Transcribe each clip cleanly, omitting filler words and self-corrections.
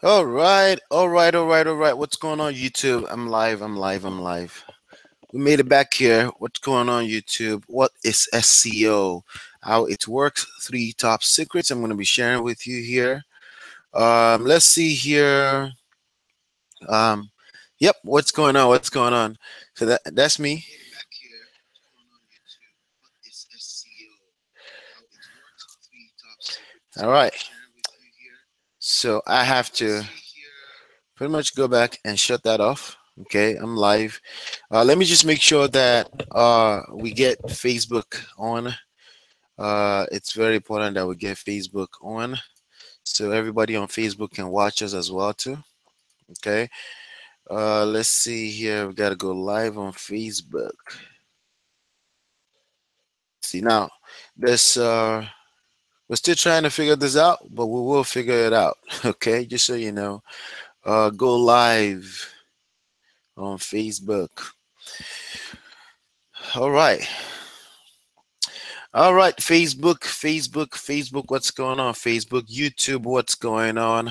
All right, all right, all right, all right. What's going on, YouTube? I'm live, I'm live, I'm live. We made it back here. What's going on, YouTube? What is SEO? How it works? Three top secrets I'm going to be sharing with you here. Let's see here. Um, yep, what's going on? What's going on? So that's me. All right. So I have to pretty much go back and shut that off. Okay, I'm live. Let me just make sure that we get Facebook on. It's very important that we get Facebook on so everybody on Facebook can watch us as well too. Okay. Let's see here. We gotta go live on Facebook. See now, this we're still trying to figure this out, but we will figure it out. Okay, just so you know. Go live on Facebook. All right. All right, Facebook, what's going on? Facebook, YouTube, what's going on?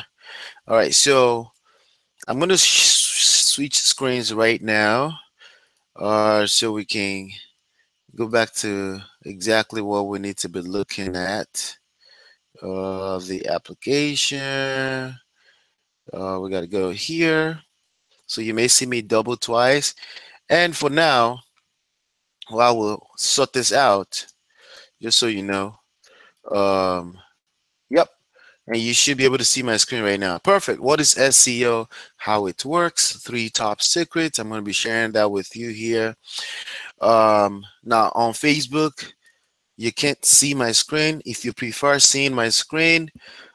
All right, so I'm gonna switch screens right now, so we can go back to exactly what we need to be looking at. The application. We gotta go here. So you may see me double twice. And for now, while we'll sort this out, just so you know. Um, yep. And you should be able to see my screen right now. Perfect. What is SEO? How it works? Three top secrets. I'm going to be sharing that with you here. Now on Facebook, you can't see my screen. If you prefer seeing my screen,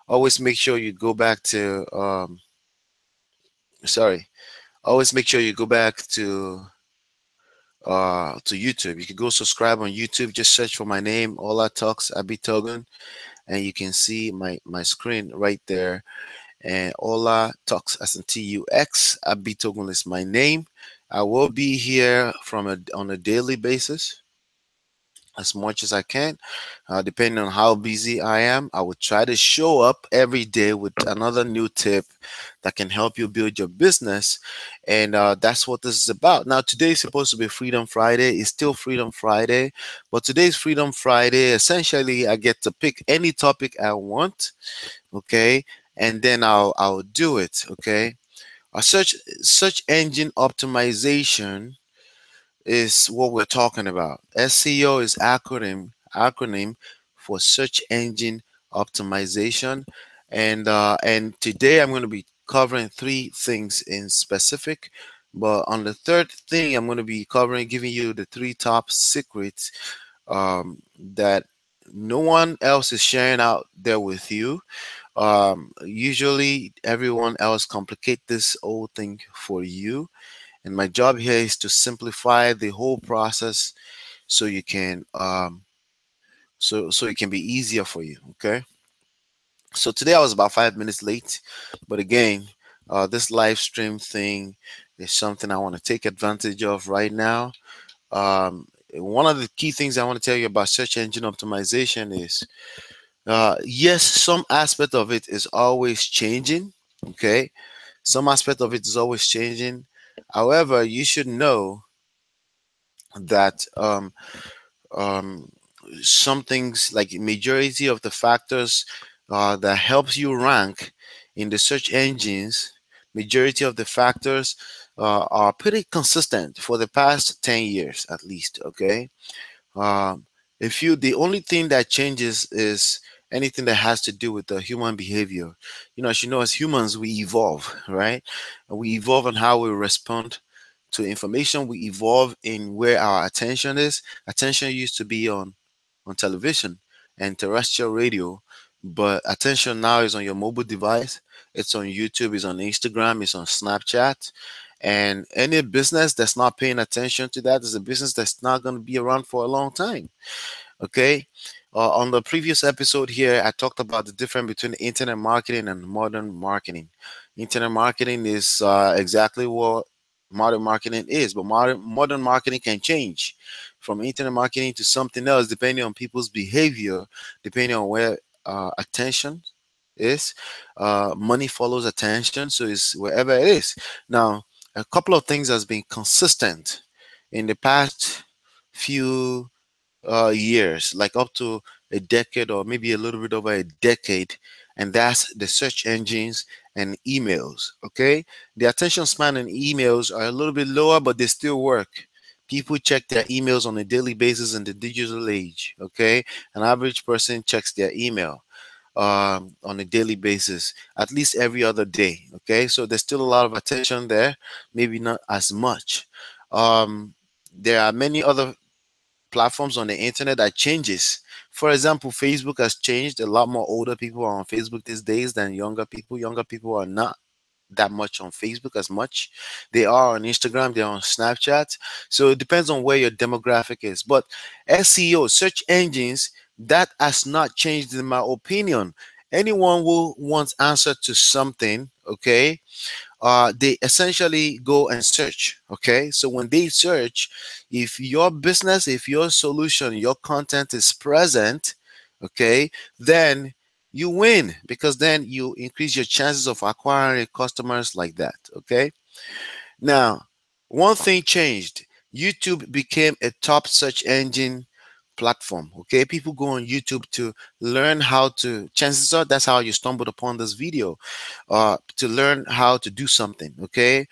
always make sure you go back to sorry. Always make sure you go back to YouTube. You can go subscribe on YouTube. Just search for my name, Ola Talks Abitogun, and you can see my screen right there. And Ola Talks as in TUX. Abitogun is my name. I will be here on a daily basis as much as I can. Depending on how busy I am, I will try to show up every day with another new tip that can help you build your business. And that's what this is about. Now, today is supposed to be Freedom Friday. It's still Freedom Friday, but today's Freedom Friday. Essentially, I get to pick any topic I want, okay, and then I'll do it, okay. Search engine optimization is what we're talking about. SEO is acronym for search engine optimization, and today I'm going to be covering three things in specific. But on the third thing, I'm going to be covering, giving you the three top secrets that no one else is sharing out there with you. Usually, everyone else complicate this whole thing for you, and my job here is to simplify the whole process so you can so it can be easier for you. Okay. So today I was about 5 minutes late, but again, this live stream thing is something I want to take advantage of right now. One of the key things I want to tell you about search engine optimization is yes, some aspect of it is always changing. Okay, some aspect of it is always changing. However, you should know that um, some things like majority of the factors that helps you rank in the search engines, majority of the factors are pretty consistent for the past 10 years at least. Okay. um, if you the only thing that changes is anything that has to do with the human behavior. As you know, as humans we evolve, right? And we evolve on how we respond to information. We evolve in where our attention is. Attention used to be on television and terrestrial radio, but attention now is on your mobile device. It's on YouTube, it's on Instagram, it's on Snapchat. And any business that's not paying attention to that is a business that's not going to be around for a long time. Okay. On the previous episode here, I talked about the difference between internet marketing and modern marketing. Internet marketing is exactly what modern marketing is, but modern marketing can change from internet marketing to something else depending on people's behavior, depending on where attention. is. Money follows attention, so it's wherever it is. Now, a couple of things has been consistent in the past few years, like up to a decade or maybe a little bit over a decade, and that's the search engines and emails. Okay, the attention span in emails are a little bit lower, but they still work. People check their emails on a daily basis in the digital age. Okay, an average person checks their email on a daily basis, at least every other day. Okay, so there's still a lot of attention there, maybe not as much. There are many other platforms on the internet that changes. For example, Facebook has changed. A lot more older people are on Facebook these days than younger people. Younger people are not that much on Facebook as much. They are on Instagram, they're on Snapchat. So it depends on where your demographic is. But SEO, search engines, that has not changed in my opinion. Anyone who wants answer to something, okay, they essentially go and search. Okay, so when they search, if your business, if your solution, your content is present, okay, then you win, because then you increase your chances of acquiring customers like that. Okay, now, one thing changed. YouTube became a top search engine platform. Okay, people go on YouTube to learn how to. Chances are that's how you stumbled upon this video, to learn how to do something. Okay,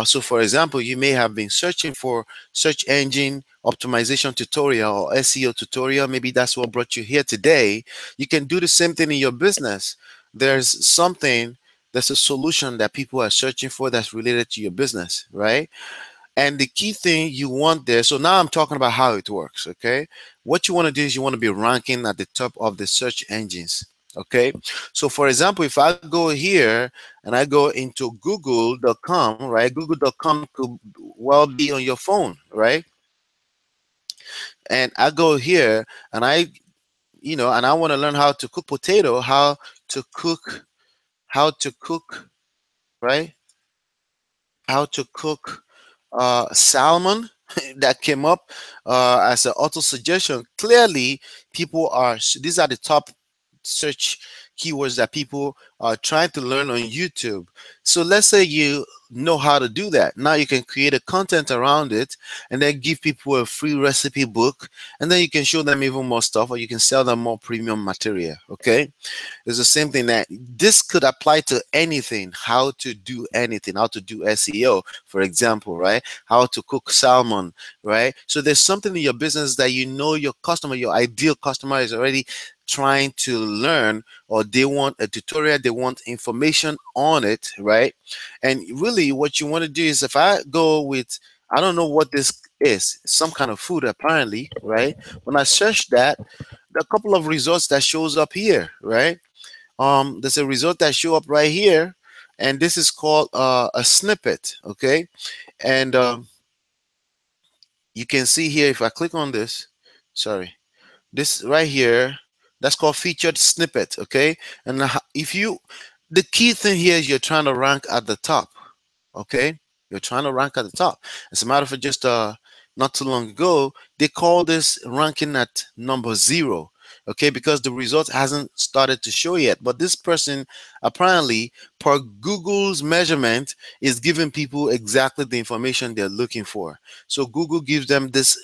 so for example, you may have been searching for search engine optimization tutorial or SEO tutorial. Maybe that's what brought you here today. You can do the same thing in your business. There's something, there's a solution that people are searching for that's related to your business, right? And the key thing you want there, so now I'm talking about how it works, okay? What you want to do is you want to be ranking at the top of the search engines, okay? So for example, if I go here and I go into google.com, right? Google.com could well be on your phone, right? And I go here and and I want to learn how to cook potato, to cook, how to cook, right? How to cook salmon. That came up as an auto suggestion. Clearly, people are, these are the top search keywords that people are trying to learn on YouTube. So let's say you know how to do that. Now you can create a content around it and then give people a free recipe book, and then you can show them even more stuff, or you can sell them more premium material. Okay, it's the same thing, that this could apply to anything. How to do anything, how to do SEO, for example, right? How to cook salmon, right? So there's something in your business that you know your customer, your ideal customer, is already trying to learn, or they want a tutorial, they want information on it, right? And really what you want to do is, if I go with, I don't know what this is, some kind of food apparently, right? When I search that, a couple of results that shows up here, right? There's a result that show up right here, and this is called a snippet. Okay, and you can see here, if I click on this, sorry, this right here, that's called featured snippet. Okay, and if you, the key thing here is you're trying to rank at the top. Okay, you're trying to rank at the top. As a matter of fact, just not too long ago, they called this ranking at number 0. Okay, because the result hasn't started to show yet, but this person apparently, per Google's measurement, is giving people exactly the information they're looking for. So Google gives them this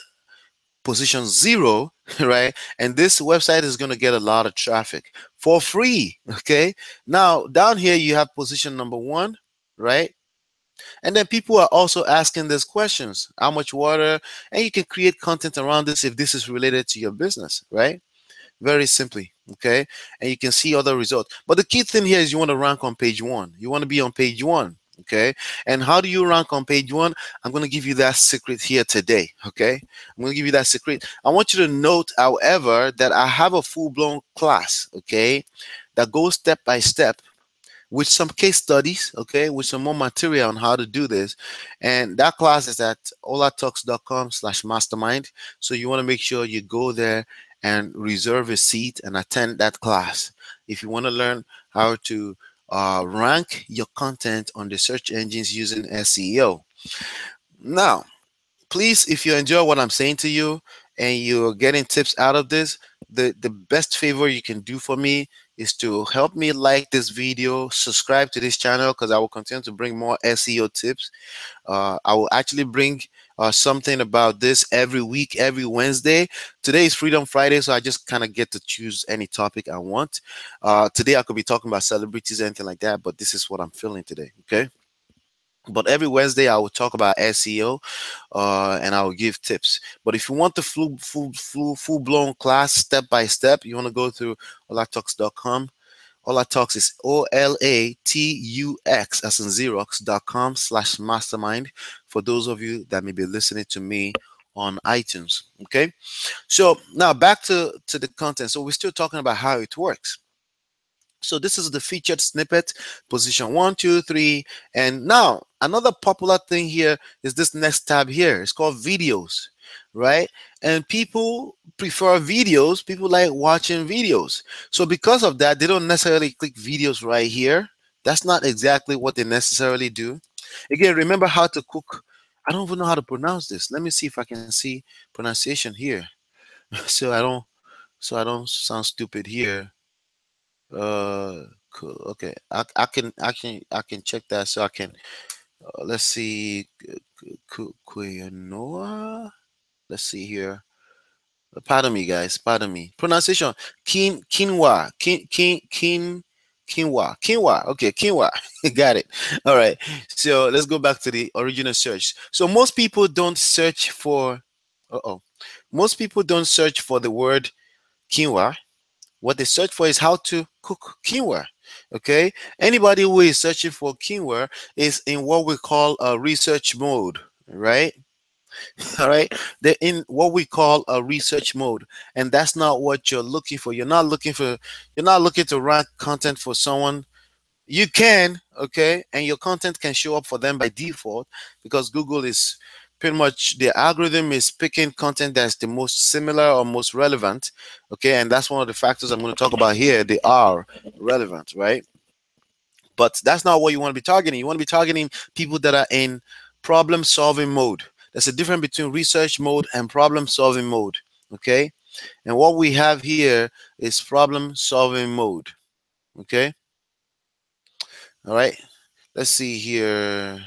position 0, right? And this website is going to get a lot of traffic for free. Okay, now down here you have position number 1, right? And then people are also asking these questions: how much water? And you can create content around this if this is related to your business, right? Very simply. Okay, and you can see other results. But the key thing here is you want to rank on page 1. You want to be on page 1. Okay, and how do you rank on page 1? I'm going to give you that secret here today. Okay, I'm going to give you that secret. I want you to note, however, that I have a full-blown class, okay, that goes step by step with some case studies, okay, with some more material on how to do this. And that class is at olatalks.com/mastermind. So you want to make sure you go there and reserve a seat and attend that class if you want to learn how to rank your content on the search engines using SEO. Now, please, if you enjoy what I'm saying to you and you're getting tips out of this, the best favor you can do for me is to help me like this video, subscribe to this channel, because I will continue to bring more SEO tips. I will actually bring something about this every week, every Wednesday. Today is Freedom Friday, so I just kind of get to choose any topic I want. Today I could be talking about celebrities, anything like that, but this is what I'm feeling today. Okay. But every Wednesday I will talk about SEO, and I will give tips. But if you want the full blown class, step by step, you want to go through olatalks.com. Olatalks is OLATUX as in Xerox.com/mastermind for those of you that may be listening to me on iTunes. Okay. So now back to the content. So we're still talking about how it works. So this is the featured snippet, position 1, 2, 3. And now another popular thing here is this next tab here. It's called videos, right? And people prefer videos. People like watching videos. So because of that, they don't necessarily click videos right here. That's not exactly what they necessarily do. Again, remember how to cook. I don't even know how to pronounce this. Let me see if I can see pronunciation here. So I don't sound stupid here. Cool. Okay. I can check that. So I can let's see. Quinoa. Let's see here. Pardon me, guys. Pardon me. Pronunciation. Quinoa. Quinoa. Okay, quinoa. Got it. All right. So let's go back to the original search. So most people don't search for. Uh-oh. Most people don't search for the word quinoa. What they search for is how to cook quinoa. Okay, anybody who is searching for quinoa is in what we call a research mode, right? All right, they're in what we call a research mode, and that's not what you're looking for. You're not looking to rank content for someone. You can, okay, and your content can show up for them by default because Google is pretty much, the algorithm is picking content that's the most similar or most relevant, okay, and that's one of the factors I'm going to talk about here. They are relevant, right? But that's not what you want to be targeting. You want to be targeting people that are in problem solving mode. There's a difference between research mode and problem solving mode, okay? And what we have here is problem solving mode, okay? All right, let's see here.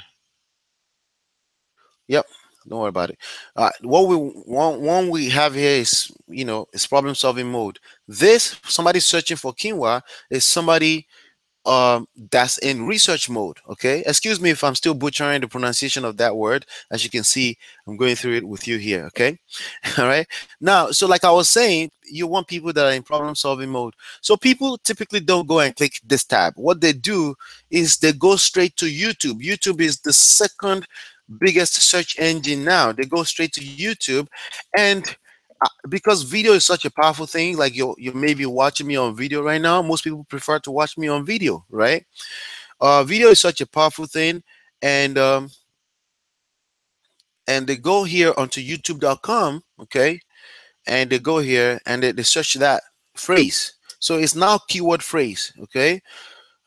Yep. Don't worry about it. What we want, one we have here is, is problem solving mode. This, somebody searching for quinoa, is somebody that's in research mode. Okay, excuse me if I'm still butchering the pronunciation of that word. As you can see, I'm going through it with you here. Okay. All right, now, so like I was saying, you want people that are in problem solving mode. So people typically don't go and click this tab. What they do is they go straight to YouTube. YouTube is the second biggest search engine now. They go straight to YouTube, and because video is such a powerful thing, like you may be watching me on video right now. Most people prefer to watch me on video, right? Video is such a powerful thing, and they go here onto youtube.com, okay, and they go here and they search that phrase. So it's now keyword phrase, okay.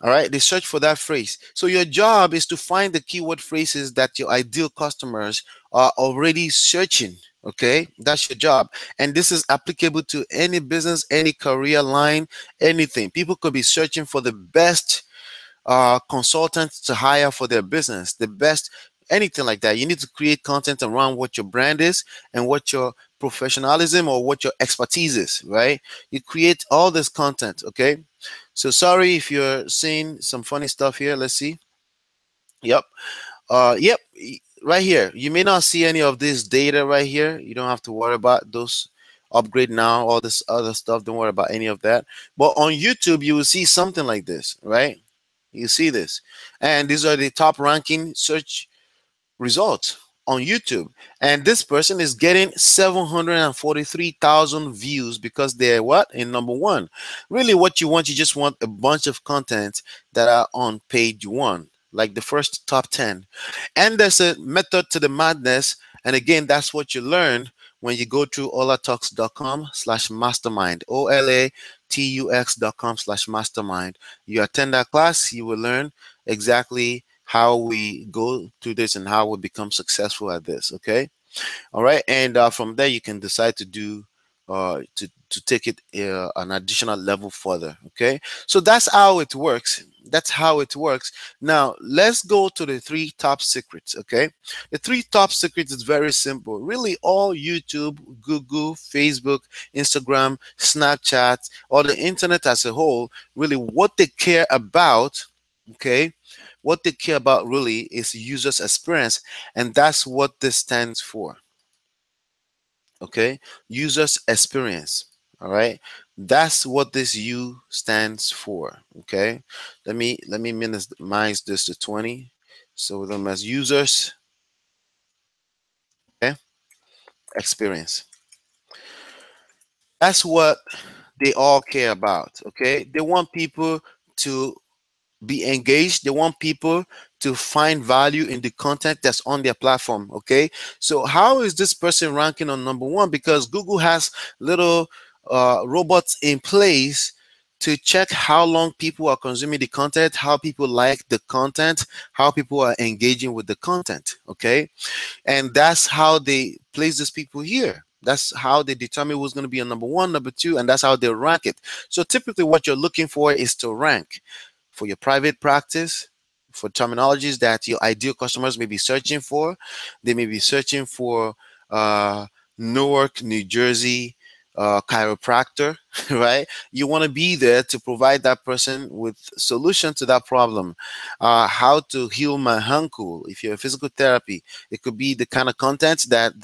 All right, they search for that phrase. So your job is to find the keyword phrases that your ideal customers are already searching. Okay, that's your job. And this is applicable to any business, any career line, anything. People could be searching for the best consultants to hire for their business, the best, anything like that. You need to create content around what your brand is and what your professionalism or what your expertise is, right? You create all this content, okay? So sorry if you're seeing some funny stuff here. Let's see. Yep. Yep. Right here. You may not see any of this data right here. You don't have to worry about those. Upgrade now, all this other stuff. Don't worry about any of that. But on YouTube, you will see something like this, right? You see this, and these are the top ranking search results on YouTube. And this person is getting 743,000 views because they're what? In number one. Really, what you want, you just want a bunch of content that are on page one, like the first top 10. And there's a method to the madness. And again, that's what you learn when you go through olatalks.com/mastermind, OLATUX.com/mastermind. You attend that class, you will learn exactly how we go through this and how we become successful at this. Okay. All right. And from there, you can decide to do to take it an additional level further. Okay, so that's how it works. That's how it works. Now let's go to the three top secrets. Okay, the three top secrets is very simple. Really, all YouTube, Google, Facebook, Instagram, Snapchat, or the internet as a whole, really what they care about, okay, what they care about really is users experience, and that's what this stands for. Okay, users experience. All right, that's what this U stands for. Okay, let me minimize this to 20, so them as users, okay, experience. That's what they all care about. Okay, they want people to be engaged. They want people to find value in the content that's on their platform. Okay, so how is this person ranking on number one? Because Google has little robots in place to check how long people are consuming the content, how people like the content, how people are engaging with the content. Okay, and that's how they place these people here. That's how they determine who's going to be on number one, number two, and that's how they rank it. So typically what you're looking for is to rank for your private practice, for terminologies that your ideal customers may be searching for. They may be searching for Newark, New Jersey, chiropractor, right? You want to be there to provide that person with solution to that problem. How to heal my ankle. If you're a physical therapy, it could be the kind of content that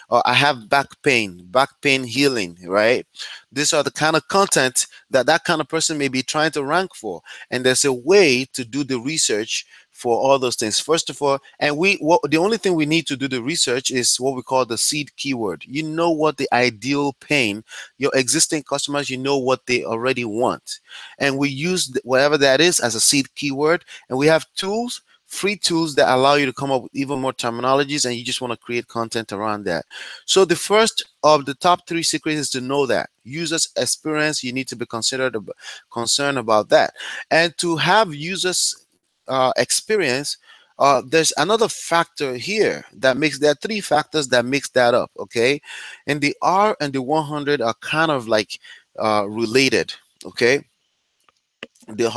I have back pain healing, right? These are the kind of content that that kind of person may be trying to rank for, and there's a way to do the research for all those things. First of all, and the only thing we need to do the research is what we call the seed keyword. You know what the ideal pain, your existing customers, you know what they already want, and we use whatever that is as a seed keyword, and we have tools, free tools that allow you to come up with even more terminologies, and you just want to create content around that. So the first of the top three secrets is to know that users experience. You need to be concerned about that, and to have users experience. There's another factor here that makes, there are three factors that makes that up. Okay, and the R and the 100 are kind of like related. Okay, the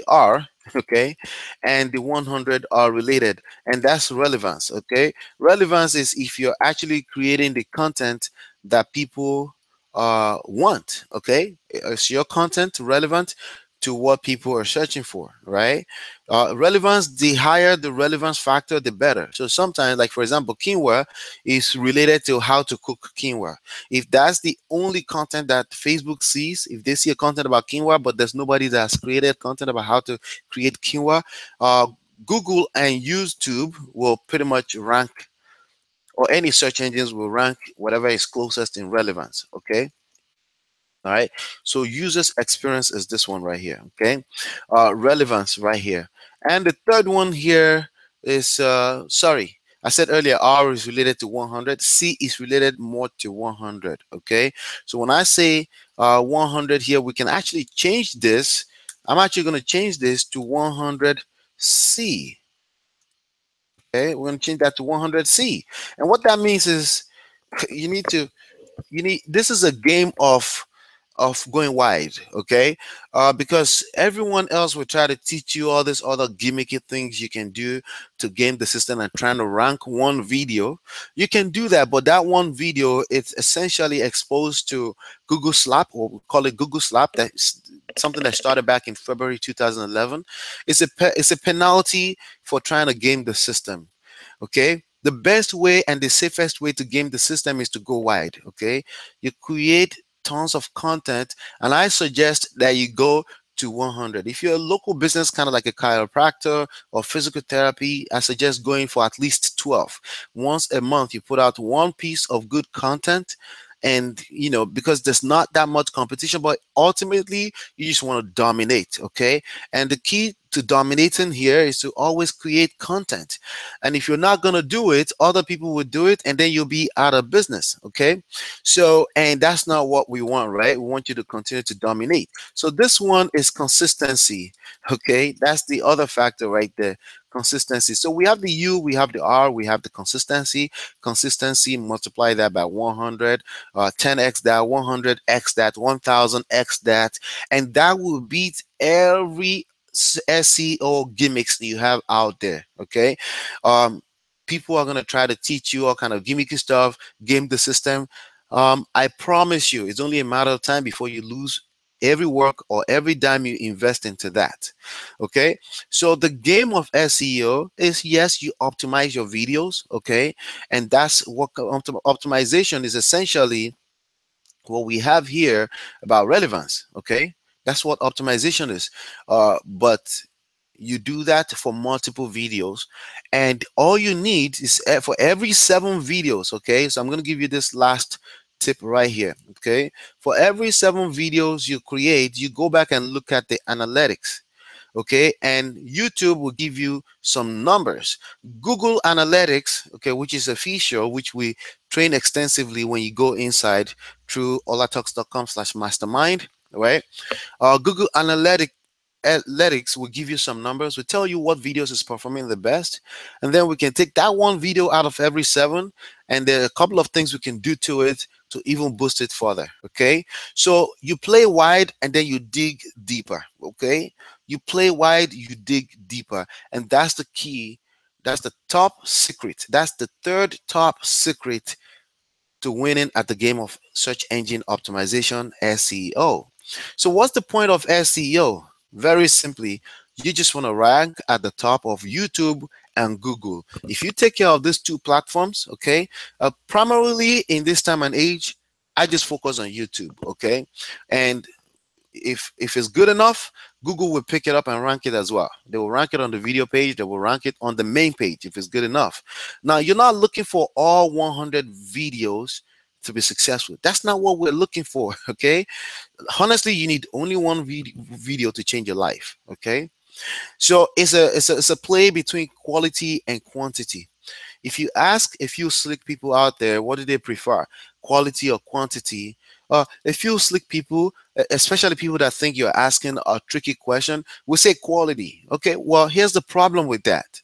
R, okay, and the 100 are related, and that's relevance. Okay, relevance is if you're actually creating the content that people want. Okay, is your content relevant to what people are searching for, right? Relevance, the higher the relevance factor, the better. So sometimes, like for example, quinoa is related to how to cook quinoa. If that's the only content that Facebook sees, if they see a content about quinoa, but there's nobody that's created content about how to create quinoa, Google and YouTube will pretty much rank, or any search engines will rank whatever is closest in relevance. Okay. All right. So users experience is this one right here. Okay. Relevance right here. And the third one here is, sorry, I said earlier, R is related to 100. C is related more to 100. Okay. So when I say 100 here, we can actually change this. I'm actually going to change this to 100C. Okay. We're going to change that to 100C. And what that means is you need to, this is a game of going wide. Okay, because everyone else will try to teach you all these other gimmicky things you can do to game the system and trying to rank one video. You can do that, but that one video, it's essentially exposed to Google slap, or we call it Google slap. That's something that started back in February 2011. It's a penalty for trying to game the system. Okay, the best way and the safest way to game the system is to go wide. Okay, you create tons of content, and I suggest that you go to 100. If you're a local business, kind of like a chiropractor or physical therapy, I suggest going for at least 12. Once a month, you put out one piece of good content, and because there's not that much competition, but ultimately you just want to dominate. Okay, and the key to dominating here is to always create content, and if you're not going to do it, other people will do it, and then you'll be out of business. Okay, so, and that's not what we want, right? We want you to continue to dominate. So this one is consistency. Okay, that's the other factor right there, Consistency. So we have the U, we have the R, we have the consistency. Consistency, multiply that by 100, 10x that, 100x that, 1000x that, and that will beat every SEO gimmicks you have out there. Okay, people are gonna try to teach you all kind of gimmicky stuff, game the system. I promise you, it's only a matter of time before you lose every work or every dime you invest into that. Okay, so the game of SEO is, yes, you optimize your videos. Okay, and that's what optimization is essentially what we have here about relevance. Okay, that's what optimization is. But you do that for multiple videos, and all you need is for every 7 videos. Okay, so I'm going to give you this last tip right here. Okay, for every 7 videos you create, you go back and look at the analytics. Okay, and YouTube will give you some numbers. Google Analytics, okay, which is a feature which we train extensively when you go inside through olatalks.com/mastermind, right? Google Analytics will give you some numbers, will tell you what videos is performing the best, and then we can take that one video out of every 7, and there are a couple of things we can do to it to even boost it further. Okay, so you play wide and then you dig deeper. Okay, you play wide, you dig deeper, and that's the key. That's the top secret. That's the third top secret to winning at the game of search engine optimization, SEO. So what's the point of SEO? Very simply, you just want to rank at the top of YouTube and Google. If you take care of these 2 platforms, okay, primarily in this time and age, I just focus on YouTube. Okay, and if it's good enough, Google will pick it up and rank it as well. They will rank it on the video page, they will rank it on the main page if it's good enough. Now, you're not looking for all 100 videos to be successful. That's not what we're looking for. Okay, honestly, you need only one video to change your life. Okay, so it's a play between quality and quantity. If you ask a few slick people out there, what do they prefer, quality or quantity? A few slick people, especially people that think you're asking a tricky question, will say quality. Okay, well, here's the problem with that.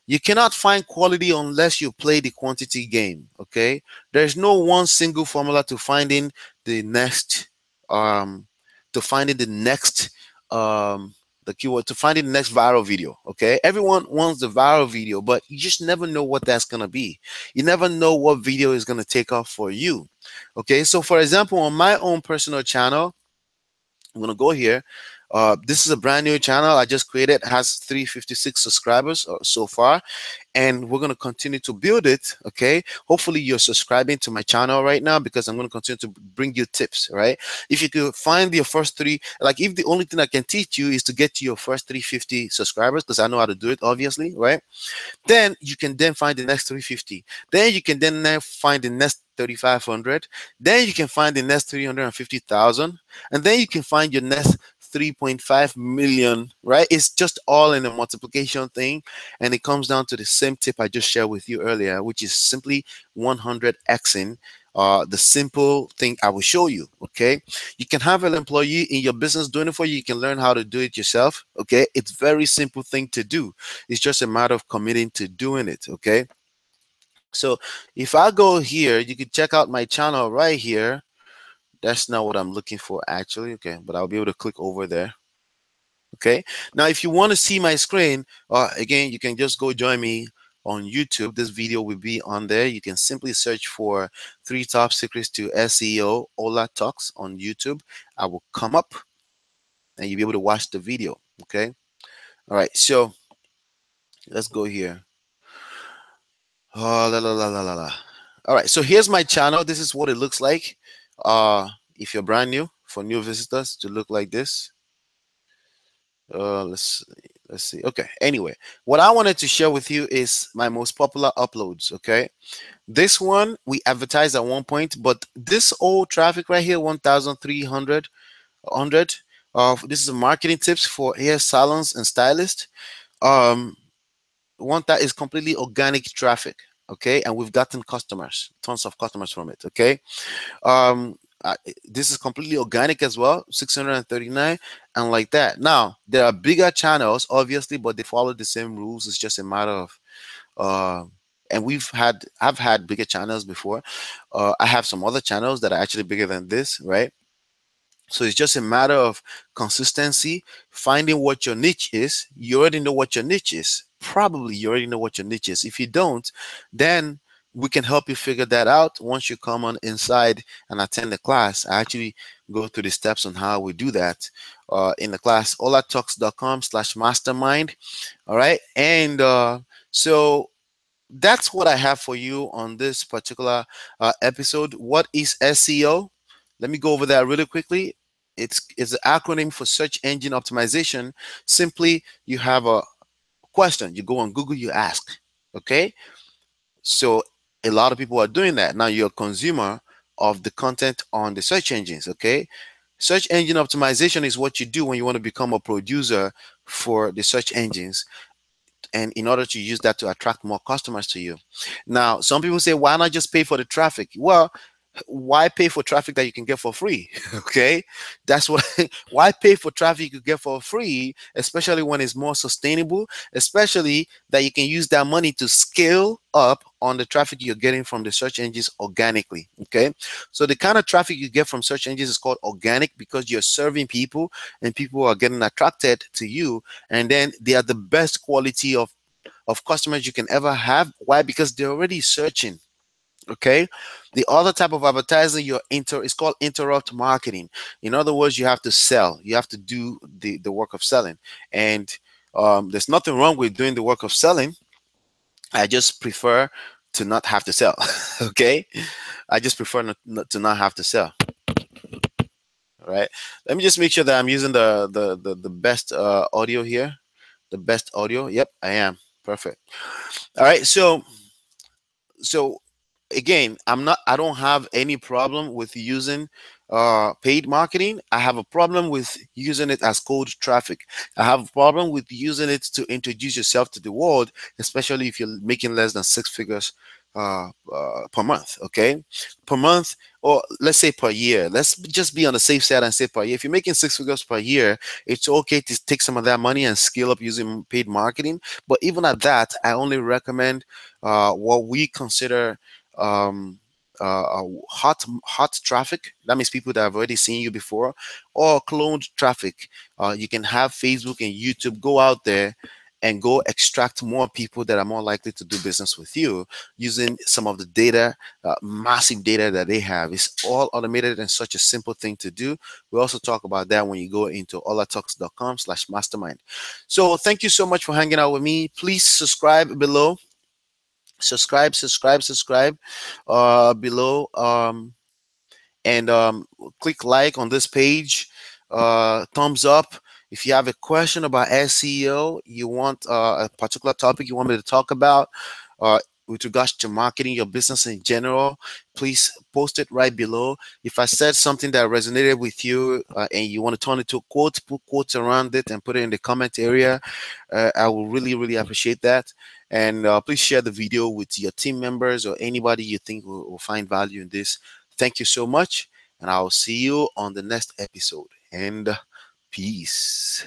You cannot find quality unless you play the quantity game. Okay, there's no one single formula to finding the next, um, to finding the next, the keyword, to finding the next viral video. Okay, everyone wants the viral video, but you just never know what that's gonna be. You never know what video is gonna take off for you. Okay, so for example, on my own personal channel, I'm gonna go here. This is a brand new channel I just created. It has 356 subscribers so far, and we're going to continue to build it. Okay, hopefully you're subscribing to my channel right now, because I'm going to continue to bring you tips. Right, if you could find your first 3, like if the only thing I can teach you is to get to your first 350 subscribers, because I know how to do it, obviously, right? Then you can then find the next 350. Then you can then find the next 3,500. Then you can find the next 350,000, and then you can find your next 3.5 million. Right, it's just all in a multiplication thing, and it comes down to the same tip I just shared with you earlier, which is simply 100xing. The simple thing I will show you. Okay, you can have an employee in your business doing it for you. You can learn how to do it yourself. Okay, it's very simple thing to do. It's just a matter of committing to doing it. Okay, so if I go here, you can check out my channel right here. That's not what I'm looking for actually. Okay, but I'll be able to click over there. Okay, now if you want to see my screen, again, you can just go join me on YouTube. This video will be on there. You can simply search for 3 top secrets to SEO Ola Talks on YouTube. I will come up and you'll be able to watch the video. Okay, all right, so let's go here. Oh, la, la, la, la, la, la. All right, so here's my channel. This is what it looks like. If you're brand new, for new visitors, to look like this. Let's see. Okay, anyway, what I wanted to share with you is my most popular uploads. Okay, this one we advertised at one point, but this old traffic right here, 1,300. This is a marketing tips for hair salons and stylists. One that is completely organic traffic. Okay, and we've gotten customers, tons of customers from it. Okay, um, this is completely organic as well, 639. and like that. Now, there are bigger channels, obviously, but they follow the same rules. It's just a matter of uh, and I've had bigger channels before. I have some other channels that are actually bigger than this, right? So it's just a matter of consistency, finding what your niche is. You already know what your niche is. Probably you already know what your niche is. If you don't, then we can help you figure that out once you come on inside and attend the class. I actually go through the steps on how we do that in the class, olatalks.com/mastermind. All right. And so that's what I have for you on this particular episode. What is SEO? Let me go over that really quickly. It's an acronym for search engine optimization. Simply, you have a question, you go on Google, you ask. Okay, so a lot of people are doing that now. You're a consumer of the content on the search engines. Okay, search engine optimization is what you do when you want to become a producer for the search engines, and in order to use that to attract more customers to you. Now, some people say, why not just pay for the traffic? Well, why pay for traffic that you can get for free? Okay, that's what. Why pay for traffic you could get for free, especially when it's more sustainable, especially that you can use that money to scale up on the traffic you're getting from the search engines organically. Okay, so the kind of traffic you get from search engines is called organic because you're serving people and people are getting attracted to you, and then they are the best quality of customers you can ever have. Why? Because they're already searching. Okay, the other type of advertising is called interrupt marketing. In other words, you have to sell, you have to do the work of selling, and there's nothing wrong with doing the work of selling. I just prefer to not have to sell. Okay, I just prefer to not have to sell. All right, let me just make sure that I'm using the best audio here. The best audio. Yep, I am. Perfect. All right, so again, I don't have any problem with using paid marketing. I have a problem with using it as cold traffic. I have a problem with using it to introduce yourself to the world, especially if you're making less than six figures per month. Okay, per month, or let's say per year. Let's just be on the safe side and say per year. If you're making six figures per year, it's okay to take some of that money and scale up using paid marketing. But even at that, I only recommend what we consider um, hot traffic. That means people that have already seen you before, or cloned traffic. You can have Facebook and YouTube go out there and go extract more people that are more likely to do business with you using some of the data, massive data that they have. It's all automated and such a simple thing to do. We also talk about that when you go into olatalks.com/mastermind. So thank you so much for hanging out with me. Please subscribe below. Subscribe below, and click like on this page, thumbs up. If you have a question about SEO, you want a particular topic you want me to talk about, uh, with regards to marketing your business in general, please post it right below. If I said something that resonated with you, and you want to turn it to a quote, put quotes around it and put it in the comment area. I will really appreciate that. And please share the video with your team members or anybody you think will find value in this. Thank you so much, and I'll see you on the next episode. And peace.